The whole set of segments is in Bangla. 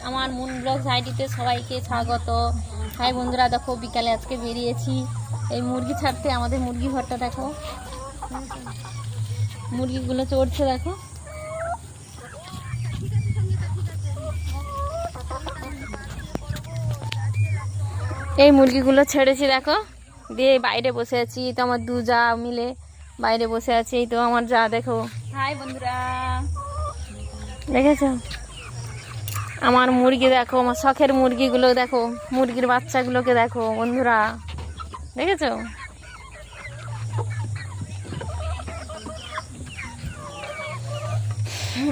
আমার মুন ব্লগ আইডিতে সবাইকে স্বাগত। হাই বন্ধুরা, দেখো বিকালে আজকে বেরিয়েছি এই মুরগি ছাড়তে। আমাদের মুরগি ঘরটা দেখো, মুরগিগুলো চড়ছে দেখো। এই মুরগিগুলো ছেড়েছি দেখো, দিয়ে বাইরে বসে আছি। তো আমার দু যা মিলে বাইরে বসে আছে। এই তো আমার যা দেখো। হাই বন্ধুরা, দেখেছো আমার মুরগি দেখো, আমার শখের মুরগিগুলো দেখো, মুরগির বাচ্চাগুলোকে দেখো বন্ধুরা, দেখেছো?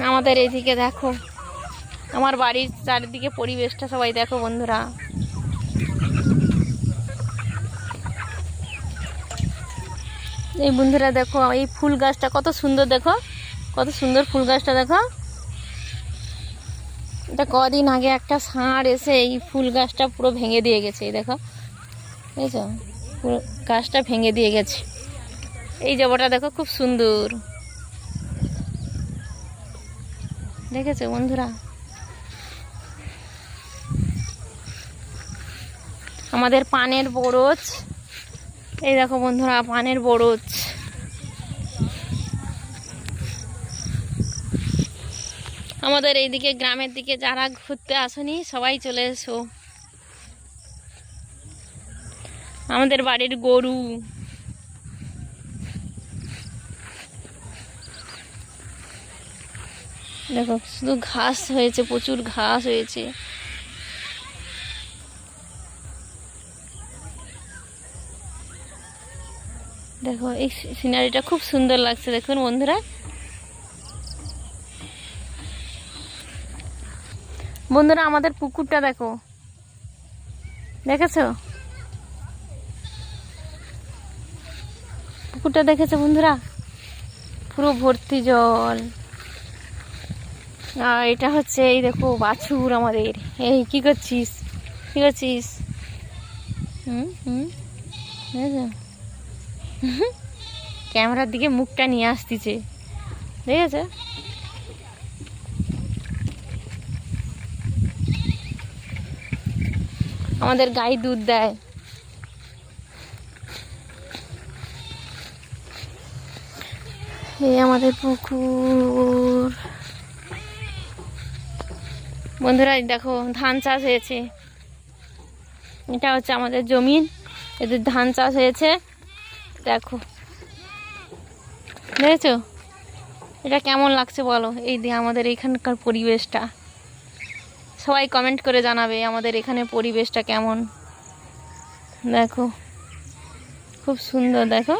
আমাদের এইদিকে দেখো, আমার বাড়ির চারিদিকে পরিবেশটা সবাই দেখো বন্ধুরা। এই বন্ধুরা দেখো, এই ফুল গাছটা কত সুন্দর, দেখো কত সুন্দর ফুল গাছটা দেখো। এটা কদিন আগে একটা ষাঁড় এসে এই ফুল গাছটা পুরো ভেঙে দিয়ে গেছে। এই দেখো, বুঝেছো, পুরো গাছটা ভেঙে দিয়ে গেছে। এই জবাটা দেখো খুব সুন্দর, দেখেছো বন্ধুরা? আমাদের পানের বরজ, এই দেখো বন্ধুরা পানের বরজ। আমাদের এইদিকে গ্রামের দিকে যারা ঘুরতে আসেনি সবাই চলে এসো। আমাদের বাড়ির গরু, দেখো শুধু ঘাস হয়েছে, প্রচুর ঘাস হয়েছে। দেখো এই সিনারিটা খুব সুন্দর লাগছে, দেখুন বন্ধুরা। বন্ধুরা আমাদের পুকুরটা দেখো, দেখেছো পুকুরটা? দেখেছো বন্ধুরা, পুরো ভর্তি জল। আর এটা হচ্ছে এই দেখো বাছুর আমাদের। এই কি করছিস, কি করছিস? ক্যামেরার দিকে মুখটা নিয়ে আসতেছে, দেখেছো? আমাদের গাই দুধ দেয়। এই আমাদের পুকুর বন্ধুরা, দেখো ধান চাষ হয়েছে। এটা হচ্ছে আমাদের জমিন, এদের ধান চাষ হয়েছে দেখো, দেখেছো? এটা কেমন লাগছে বলো? এই দিয়ে আমাদের এখানকার পরিবেশটা সবাই কমেন্ট করে জানাবে আমাদের এখানে পরিবেশটা কেমন। দেখো খুব সুন্দর, দেখো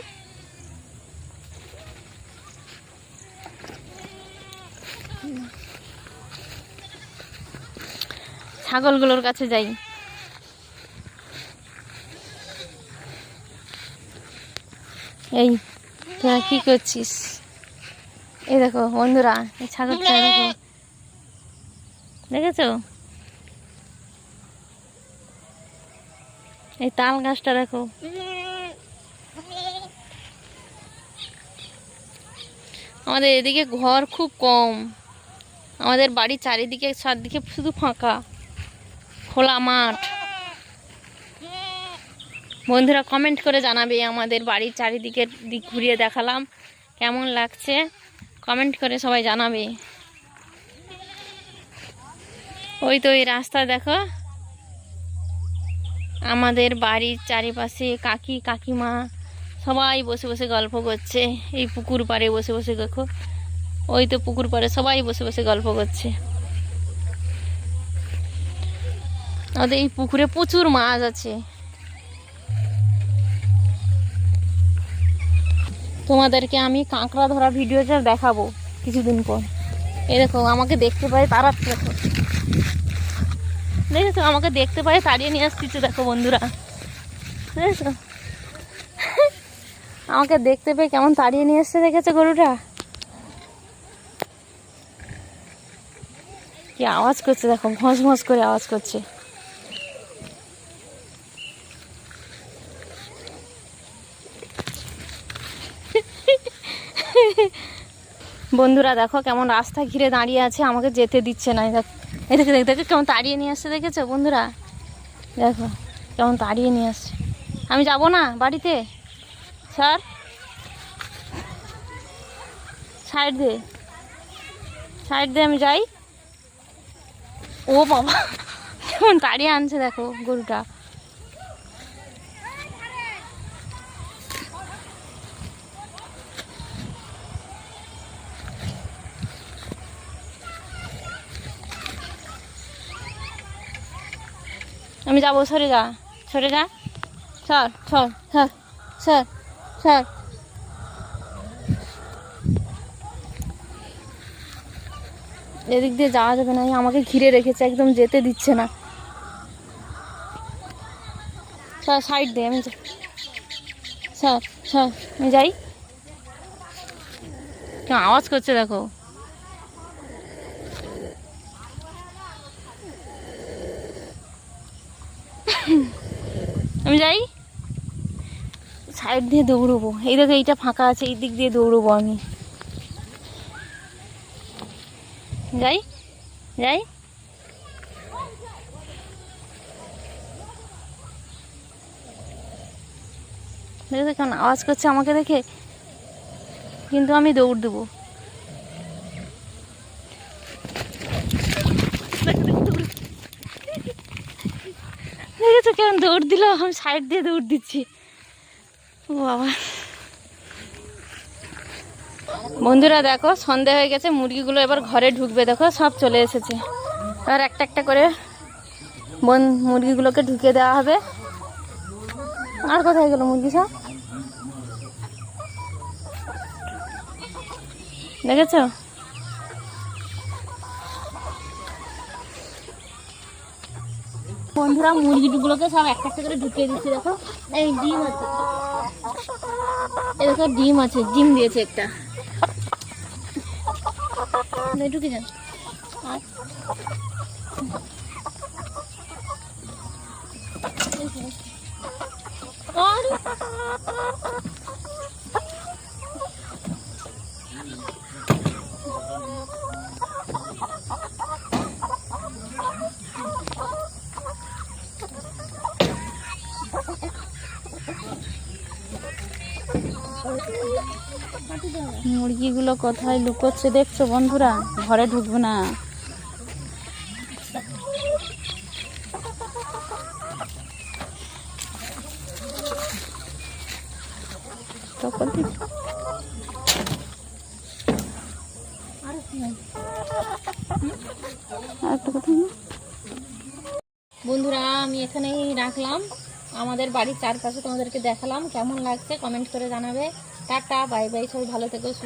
ছাগলগুলোর কাছে যাই। এই তোরা কি করছিস? এই দেখো বন্ধুরা, এই ছাগলটা দেখো, দেখেছো? এই তাল গাছটা দেখো। আমাদের এদিকে ঘর খুব কম, আমাদের বাড়ির চারিদিকে শুধু ফাঁকা খোলা মাঠ। বন্ধুরা কমেন্ট করে জানাবে আমাদের বাড়ির চারিদিকের দিক ঘুরিয়ে দেখালাম কেমন লাগছে, কমেন্ট করে সবাই জানাবে। ওই তো এই রাস্তা দেখো, আমাদের বাড়ির চারিপাশে কাকি কাকিমা সবাই বসে বসে গল্প করছে। এই পুকুর পাড়ে বসে বসে দেখো, ওই তো পুকুর পাড়ে সবাই বসে বসে গল্প করছে। আমাদের এই পুকুরে প্রচুর মাছ আছে। তোমাদেরকে আমি কাঁকড়া ধরা ভিডিওটা দেখাবো কিছুদিন পর। এই দেখো আমাকে দেখতে পাই তাড়াচ্ছে, দেখো দেখেছো? আমাকে দেখতে পাই তাড়িয়ে নিয়ে আসতেছে দেখো বন্ধুরা, দেখেছো? আমাকে দেখতে পেয়ে কেমন তাড়িয়ে নিয়ে এসছে, দেখেছো গরুটা? কি আওয়াজ করছে দেখো, ঘস ঘস করে আওয়াজ করছে। বন্ধুরা দেখো কেমন রাস্তা ঘিরে দাঁড়িয়ে আছে, আমাকে যেতে দিচ্ছে না। এই দেখে দেখে কেমন তাড়িয়ে নিয়ে আসছে, দেখেছো বন্ধুরা? দেখো কেমন তাড়িয়ে নিয়ে আসছে। আমি যাব না বাড়িতে, স্যার সাইড দে, সাইড দে, আমি যাই। ও বাবা কেমন তাড়িয়ে আনছে দেখো গরুটা। আমি যাবো, সরে যা, সরে যা, সর সর সর সর সর। এদিক দিয়ে যাওয়া যাবে না, আমাকে ঘিরে রেখেছে, একদম যেতে দিচ্ছে না। সর সাইড দে, আমি সর সর, আমি যাই। কেমন আওয়াজ করছে দেখো। আমি যাই, সাইড দিয়ে দৌড়বো। এই দেখো এইটা ফাঁকা আছে, এই দিক দিয়ে দৌড়বো আমি। যাই যাই। দেখো কেমন আওয়াজ করছে আমাকে দেখে, কিন্তু আমি দৌড় দেবো। দেখেছো কেমন দৌড় দিল, আমি সাইড দিয়ে দৌড় দিচ্ছি। ও বাবা। বন্ধুরা দেখো সন্ধে হয়ে গেছে, মুরগিগুলো এবার ঘরে ঢুকবে। দেখো সব চলে এসেছে, এবার একটা একটা করে মুরগিগুলোকে ঢুকিয়ে দেওয়া হবে। আর কোথায় গেল মুরগি সব, দেখেছো? বন্ধুরা মুরগিগুলোকে সব একটা একটা করে ঢুকিয়ে দিচ্ছি। দেখো এই ডিম আছে, এই দেখো ডিম আছে, ডিম দিয়েছে একটা। ঢুকে যান। মুরগিগুলো কোথায় লুকোচ্ছে দেখছো বন্ধুরা? ঘরে ঢুকবে না। বন্ধুরা আমি এখানেই রাখলাম, আমাদের বাড়ির চারপাশে তোমাদেরকে দেখালাম। কেমন লাগছে কমেন্ট করে জানাবে। টাটা, বাই বাই, সবাই ভালো থেকো, সুস্থ।